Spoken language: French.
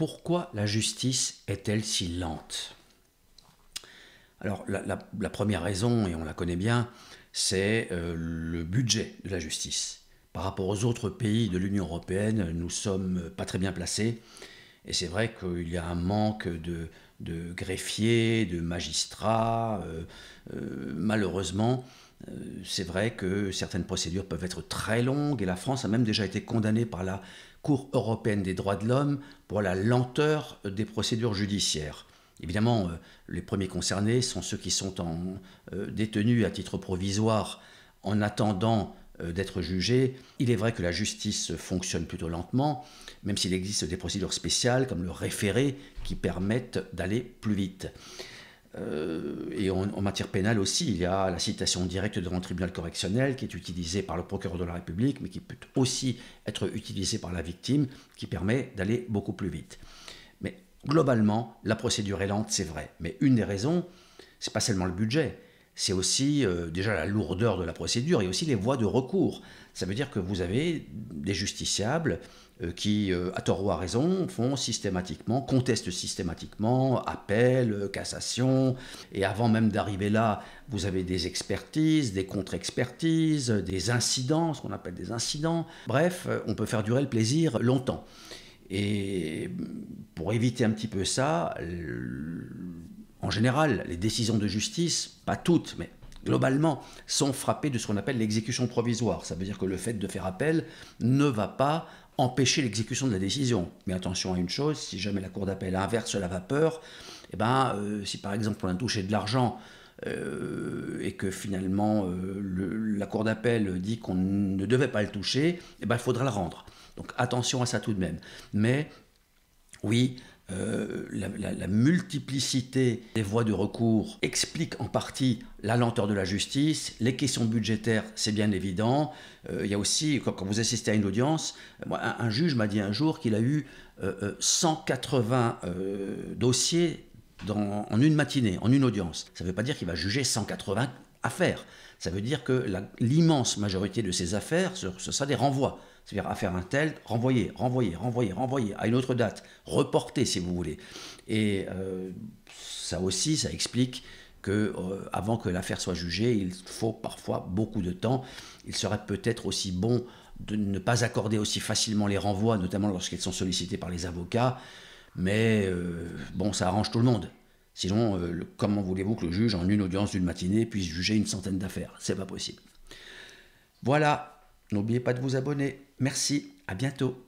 Pourquoi la justice est-elle si lente? Alors la première raison, et on la connaît bien, c'est le budget de la justice. Par rapport aux autres pays de l'Union européenne, nous ne sommes pas très bien placés. Et c'est vrai qu'il y a un manque de greffiers, de magistrats. Malheureusement, c'est vrai que certaines procédures peuvent être très longues et la France a même déjà été condamnée par la Cour européenne des droits de l'homme pour la lenteur des procédures judiciaires. Évidemment, les premiers concernés sont ceux qui sont détenus à titre provisoire en attendant d'être jugés. Il est vrai que la justice fonctionne plutôt lentement, même s'il existe des procédures spéciales comme le référé qui permettent d'aller plus vite. Et en matière pénale aussi, il y a la citation directe devant le tribunal correctionnel qui est utilisée par le procureur de la République, mais qui peut aussi être utilisée par la victime, qui permet d'aller beaucoup plus vite. Mais globalement, la procédure est lente, c'est vrai. Mais une des raisons, c'est pas seulement le budget, c'est aussi déjà la lourdeur de la procédure et aussi les voies de recours. Ça veut dire que vous avez des justiciables qui, à tort ou à raison, contestent systématiquement, appel, cassation. Et avant même d'arriver là, vous avez des expertises, des contre-expertises, des incidents, ce qu'on appelle des incidents. Bref, on peut faire durer le plaisir longtemps. Et pour éviter un petit peu ça, en général, les décisions de justice, pas toutes, mais globalement, sont frappées de ce qu'on appelle l'exécution provisoire. Ça veut dire que le fait de faire appel ne va pas empêcher l'exécution de la décision. Mais attention à une chose, si jamais la cour d'appel inverse la vapeur, si par exemple on a touché de l'argent et que finalement la cour d'appel dit qu'on ne devait pas le toucher, il faudra le rendre. Donc attention à ça tout de même. Mais oui, la multiplicité des voies de recours explique en partie la lenteur de la justice. Les questions budgétaires, c'est bien évident. Il y a aussi, quand vous assistez à une audience, un juge m'a dit un jour qu'il a eu 180 dossiers en une matinée, en une audience. Ça ne veut pas dire qu'il va juger 180 affaires. Ça veut dire que l'immense majorité de ces affaires, ce sera des renvois. C'est-à-dire affaire un tel, renvoyer à une autre date, reporter si vous voulez. Et ça aussi, ça explique que avant que l'affaire soit jugée, il faut parfois beaucoup de temps. Il serait peut-être aussi bon de ne pas accorder aussi facilement les renvois, notamment lorsqu'ils sont sollicités par les avocats. Mais ça arrange tout le monde. Sinon, comment voulez-vous que le juge, en une audience d'une matinée, puisse juger une centaine d'affaires? C'est pas possible. Voilà, n'oubliez pas de vous abonner. Merci, à bientôt.